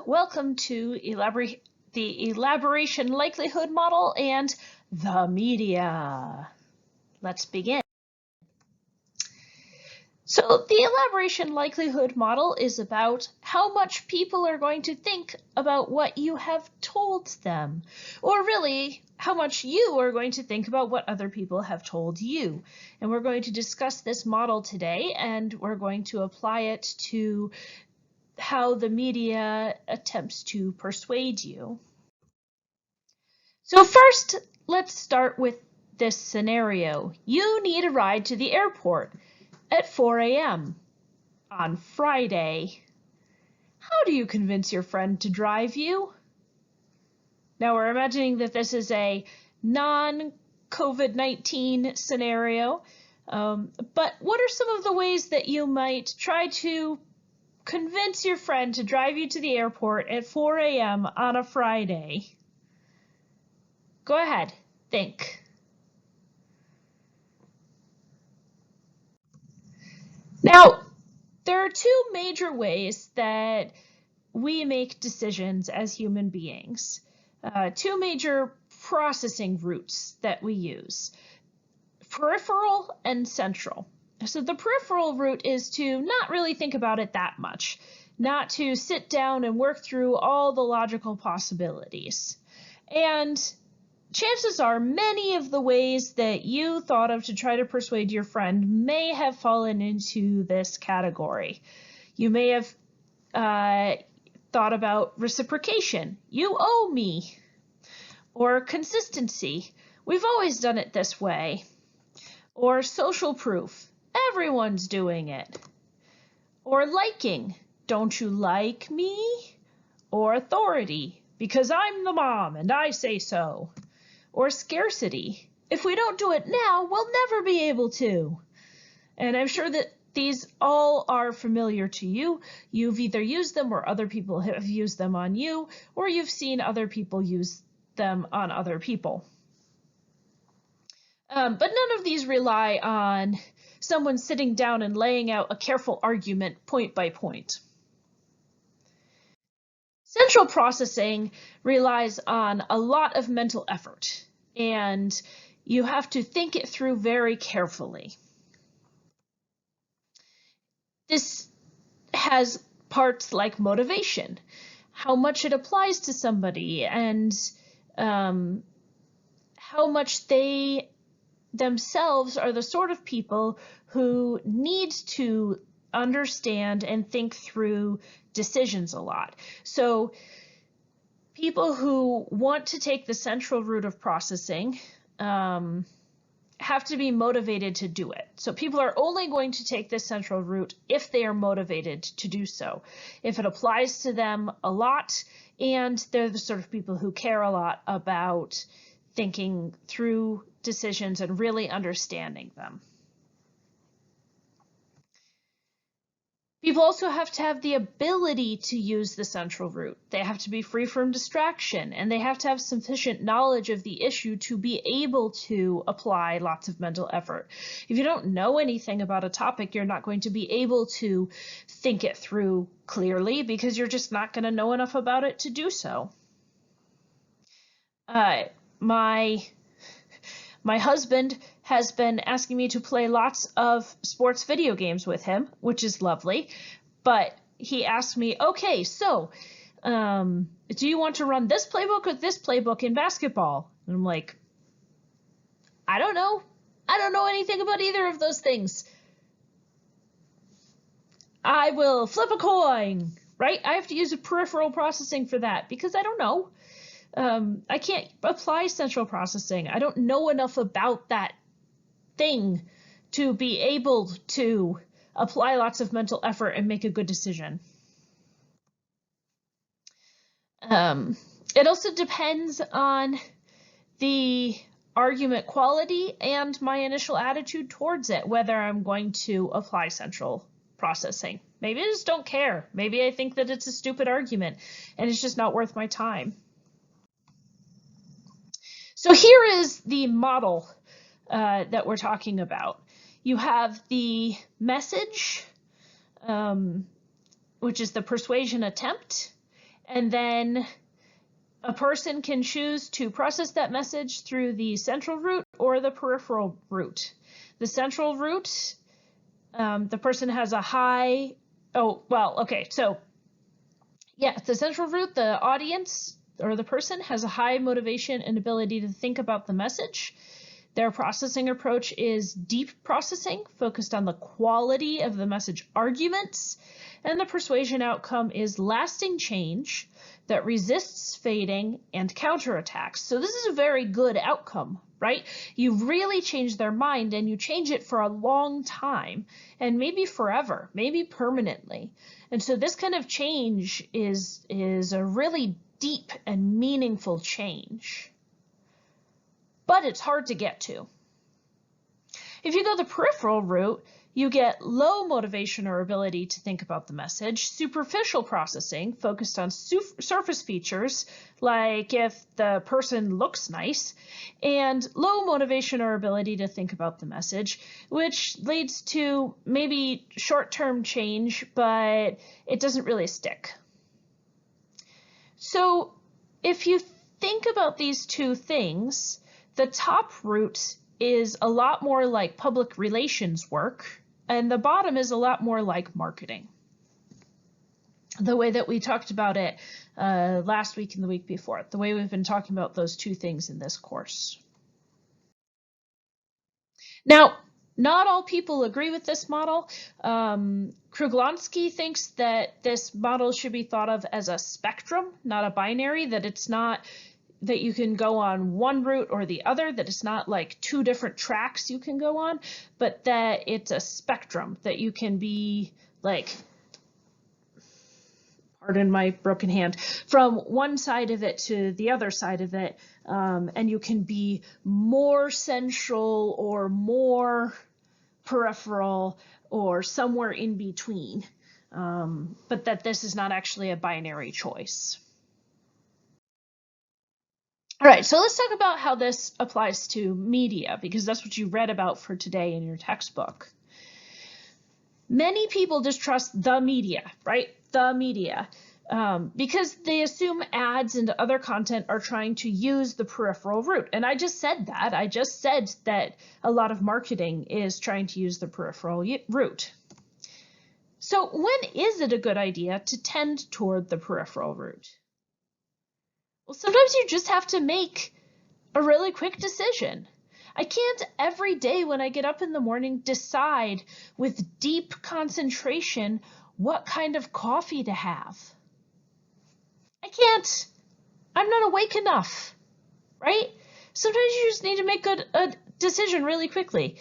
welcome to the elaboration likelihood model and the media. Let's begin. So the elaboration likelihood model is about how much people are going to think about what you have told them, or really how much you are going to think about what other people have told you. And we're going to discuss this model today, and we're going to apply it to how the media attempts to persuade you. So first, let's start with this scenario. You need a ride to the airport at 4 a.m. on Friday. How do you convince your friend to drive you? Now we're imagining that this is a non-COVID-19 scenario, but what are some of the ways that you might try to convince your friend to drive you to the airport at 4 a.m. on a Friday? Go ahead, think. Now, there are two major ways that we make decisions as human beings. Two major processing routes that we use: peripheral and central. So the peripheral route is to not really think about it that much, not to sit down and work through all the logical possibilities. And chances are many of the ways that you thought of to try to persuade your friend may have fallen into this category. You may have thought about reciprocation. You owe me. Or consistency. We've always done it this way. Or social proof. Everyone's doing it. Or liking. Don't you like me? Or authority. Because I'm the mom and I say so. Or scarcity. If we don't do it now, we'll never be able to. And I'm sure that these all are familiar to you. You've either used them or other people have used them on you, or you've seen other people use them on other people. But none of these rely on someone sitting down and laying out a careful argument point by point. Central processing relies on a lot of mental effort, and you have to think it through very carefully. This has parts like motivation, how much it applies to somebody, and how much they themselves are the sort of people who need to understand and think through decisions a lot. So people who want to take the central route of processing have to be motivated to do it. So people are only going to take this central route if they are motivated to do so, if it applies to them a lot, and they're the sort of people who care a lot about thinking through decisions and really understanding them. People also have to have the ability to use the central route. They have to be free from distraction, and they have to have sufficient knowledge of the issue to be able to apply lots of mental effort. If you don't know anything about a topic, you're not going to be able to think it through clearly because you're just not going to know enough about it to do so. My husband has been asking me to play lots of sports video games with him, which is lovely, but he asked me, okay, so do you want to run this playbook or this playbook in basketball? And I'm like, I don't know. I don't know anything about either of those things. I will flip a coin, right? I have to use a peripheral processing for that because I don't know. I can't apply central processing. I don't know enough about that thing to be able to apply lots of mental effort and make a good decision. It also depends on the argument quality and my initial attitude towards it, whether I'm going to apply central processing. Maybe I just don't care. Maybe I think that it's a stupid argument and it's just not worth my time. So here is the model that we're talking about. You have the message, which is the persuasion attempt, And then a person can choose to process that message through the central route or the peripheral route. The central route, the person has a high, the central route, the audience or the person has a high motivation and ability to think about the message. Their processing approach is deep processing, focused on the quality of the message arguments, and the persuasion outcome is lasting change that resists fading and counterattacks. So this is a very good outcome, right? You really change their mind, and you change it for a long time, and maybe forever, maybe permanently. And so this kind of change is a really deep and meaningful change. But it's hard to get to. If you go the peripheral route, you get low motivation or ability to think about the message, superficial processing focused on surface features, like if the person looks nice, and low motivation or ability to think about the message, which leads to maybe short-term change, but it doesn't really stick. So if you think about these two things, the top route is a lot more like public relations work, and the bottom is a lot more like marketing. The way that we talked about it last week and the week before, the way we've been talking about those two things in this course. Now, not all people agree with this model. Kruglonsky thinks that this model should be thought of as a spectrum, not a binary, that it's not that you can go on one route or the other, that it's not like two different tracks you can go on, but that it's a spectrum, that you can be like, pardon my broken hand, from one side of it to the other side of it, and you can be more central or more peripheral or somewhere in between, but that this is not actually a binary choice. All right, so let's talk about how this applies to media, because that's what you read about for today in your textbook. Many people distrust the media, right? The media, because they assume ads and other content are trying to use the peripheral route. And I just said that. I just said that a lot of marketing is trying to use the peripheral route. So when is it a good idea to tend toward the peripheral route? Well, sometimes you just have to make a really quick decision. I can't every day when I get up in the morning decide with deep concentration what kind of coffee to have. I can't. I'm not awake enough, right? Sometimes you just need to make a decision really quickly.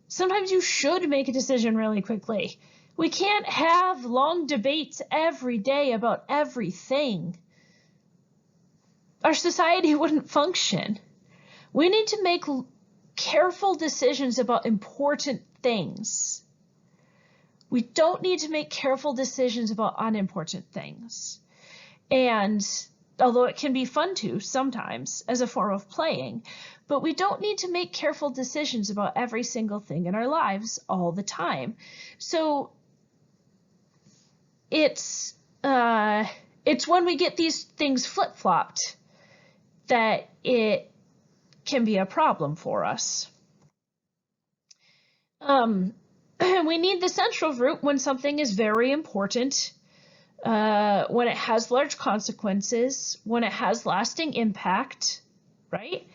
Sometimes you should make a decision really quickly. We can't have long debates every day about everything. Our society wouldn't function. We need to make careful decisions about important things. We don't need to make careful decisions about unimportant things. And although it can be fun to sometimes as a form of playing, but we don't need to make careful decisions about every single thing in our lives all the time. So it's when we get these things flip-flopped that it can be a problem for us. We need the central route when something is very important, when it has large consequences, when it has lasting impact, right?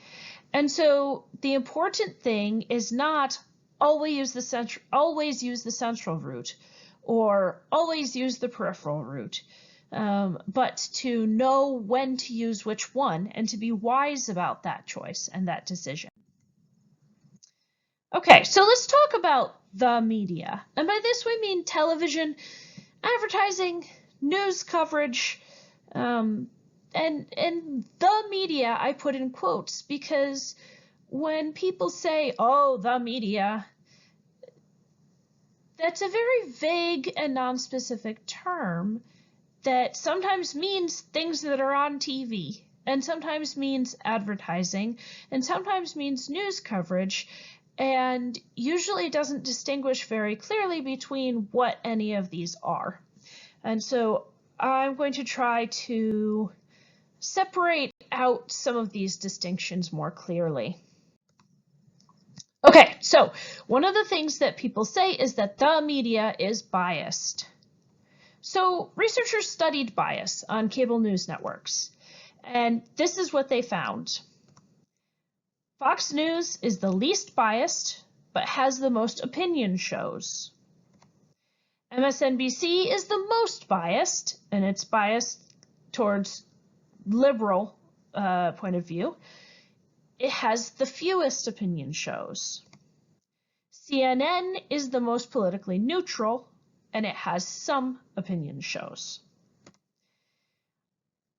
And so the important thing is not always use the central route or always use the peripheral route. But to know when to use which one and to be wise about that choice and that decision. Okay, so let's talk about the media. And by this we mean television, advertising, news coverage, and the media I put in quotes because when people say, oh, the media, that's a very vague and non-specific term that sometimes means things that are on TV, and sometimes means advertising, and sometimes means news coverage, and usually doesn't distinguish very clearly between what any of these are. And so I'm going to try to separate out some of these distinctions more clearly. Okay, so one of the things that people say is that the media is biased. So researchers studied bias on cable news networks, and this is what they found. Fox News is the least biased, but has the most opinion shows. MSNBC is the most biased, and it's biased towards liberal point of view. It has the fewest opinion shows. CNN is the most politically neutral, and it has some opinion shows.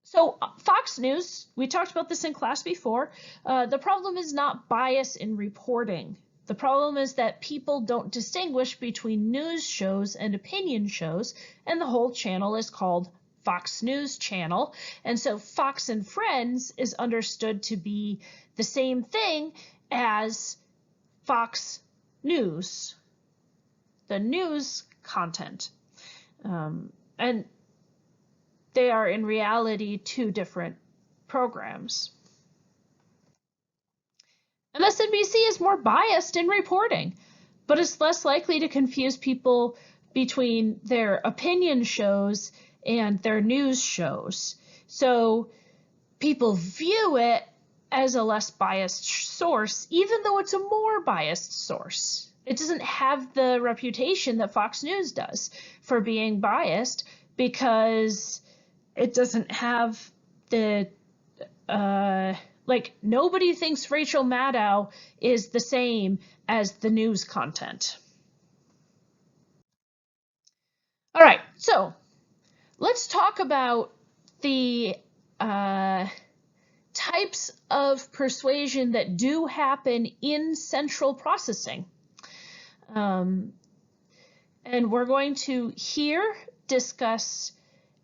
So Fox News, we talked about this in class before, the problem is not bias in reporting. The problem is that people don't distinguish between news shows and opinion shows, and the whole channel is called Fox News Channel. And so Fox and Friends is understood to be the same thing as Fox News, the news content. And they are in reality two different programs. MSNBC is more biased in reporting, but it's less likely to confuse people between their opinion shows and their news shows. So people view it as a less biased source, even though it's a more biased source. It doesn't have the reputation that Fox News does for being biased because it doesn't have the, like, nobody thinks Rachel Maddow is the same as the news content. All right, so let's talk about the types of persuasion that do happen in central processing. And we're going to here discuss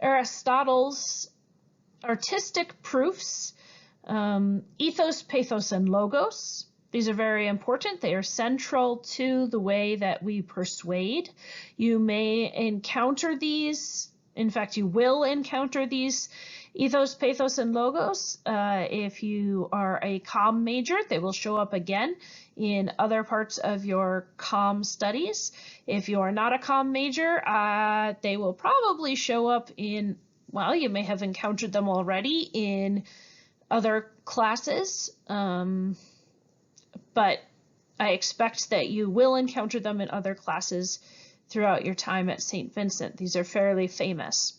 Aristotle's artistic proofs, ethos, pathos, and logos. These are very important. They are central to the way that we persuade. You may encounter these. In fact, you will encounter these ethos, pathos, and logos. If you are a comm major, they will show up again in other parts of your comm studies. If you are not a comm major, they will probably show up in, well, you may have encountered them already in other classes, but I expect that you will encounter them in other classes throughout your time at St. Vincent. These are fairly famous.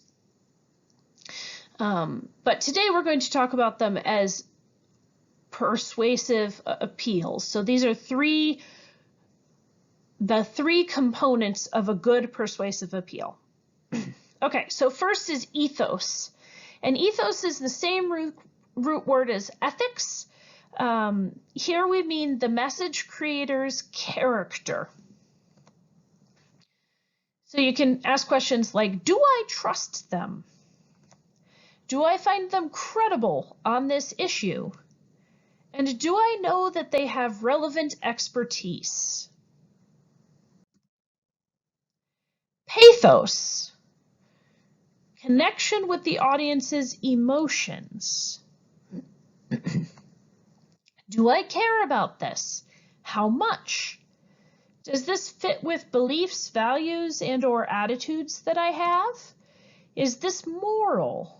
But today we're going to talk about them as persuasive appeals. So these are the three components of a good persuasive appeal. Okay, so first is ethos. And ethos is the same root word as ethics. Here we mean the message creator's character. So you can ask questions like, do I trust them? Do I find them credible on this issue? And do I know that they have relevant expertise? Pathos, connection with the audience's emotions. Do I care about this? How much? Does this fit with beliefs, values, and/or attitudes that I have? Is this moral?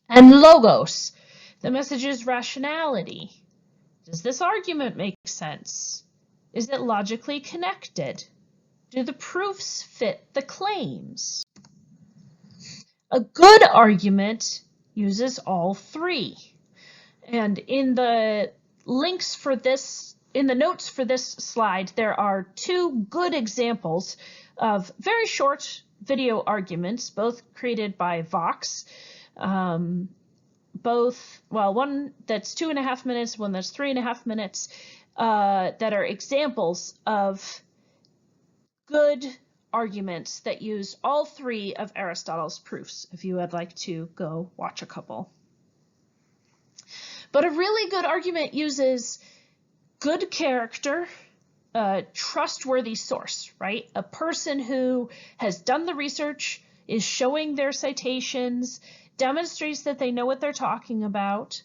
And logos, the message's rationality. Does this argument make sense? Is it logically connected? Do the proofs fit the claims? A good argument uses all three. And in the links for this, in the notes for this slide, there are two good examples of very short video arguments, both created by Vox. Both, well, one that's 2.5 minutes, one that's 3.5 minutes, that are examples of good arguments that use all three of Aristotle's proofs, if you would like to go watch a couple. But a really good argument uses good character, a trustworthy source, right? A person who has done the research, is showing their citations, demonstrates that they know what they're talking about,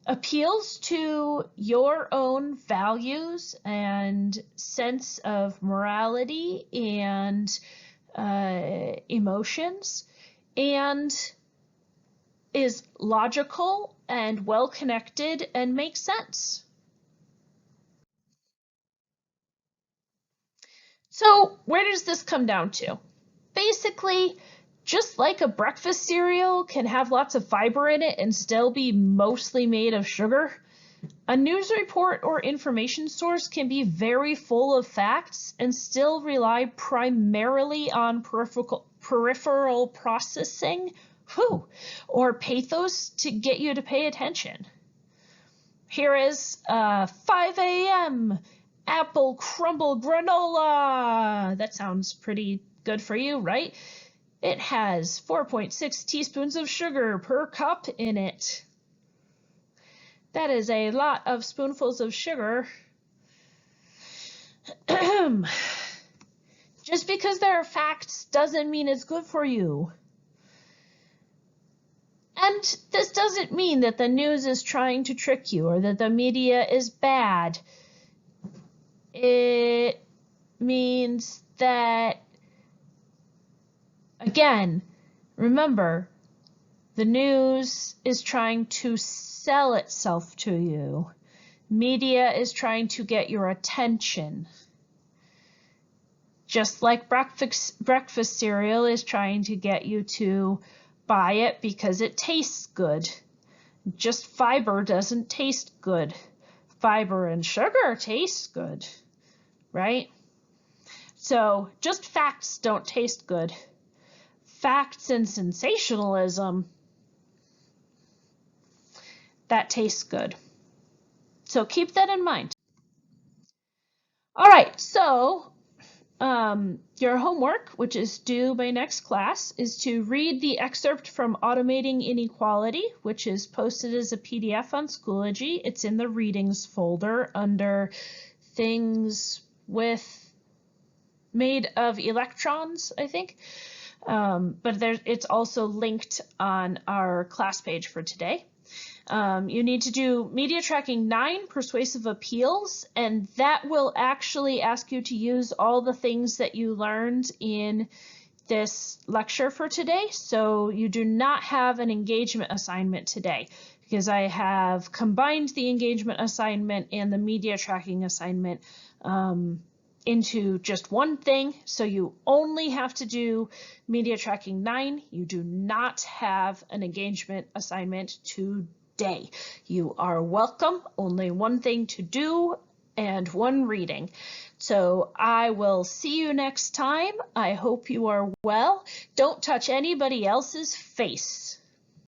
appeals to your own values and sense of morality and emotions, and is logical and well connected and makes sense. So where does this come down to? Basically, just like a breakfast cereal can have lots of fiber in it and still be mostly made of sugar, a news report or information source can be very full of facts and still rely primarily on peripheral processing or pathos to get you to pay attention. Here is 5 a.m. apple crumble granola. That sounds pretty good for you, right? It has 4.6 teaspoons of sugar per cup in it. That is a lot of spoonfuls of sugar. Just because there are facts doesn't mean it's good for you. And this doesn't mean that the news is trying to trick you or that the media is bad. It means that, again, remember, the news is trying to sell itself to you. Media is trying to get your attention. Just like breakfast cereal is trying to get you to buy it because it tastes good. Just fiber doesn't taste good. Fiber and sugar tastes good, right? So just facts don't taste good. Facts and sensationalism, that tastes good. So keep that in mind. All right, so your homework, which is due by next class, is to read the excerpt from Automating Inequality, which is posted as a PDF on Schoology. It's in the readings folder under things made of electrons, I think. But it's also linked on our class page for today. You need to do Media Tracking 9, Persuasive Appeals, and that will actually ask you to use all the things that you learned in this lecture for today. So you do not have an engagement assignment today because I have combined the engagement assignment and the media tracking assignment into just one thing. So you only have to do Media Tracking 9. You do not have an engagement assignment today. You are welcome. Only one thing to do and one reading. So I will see you next time. I hope you are well. Don't touch anybody else's face.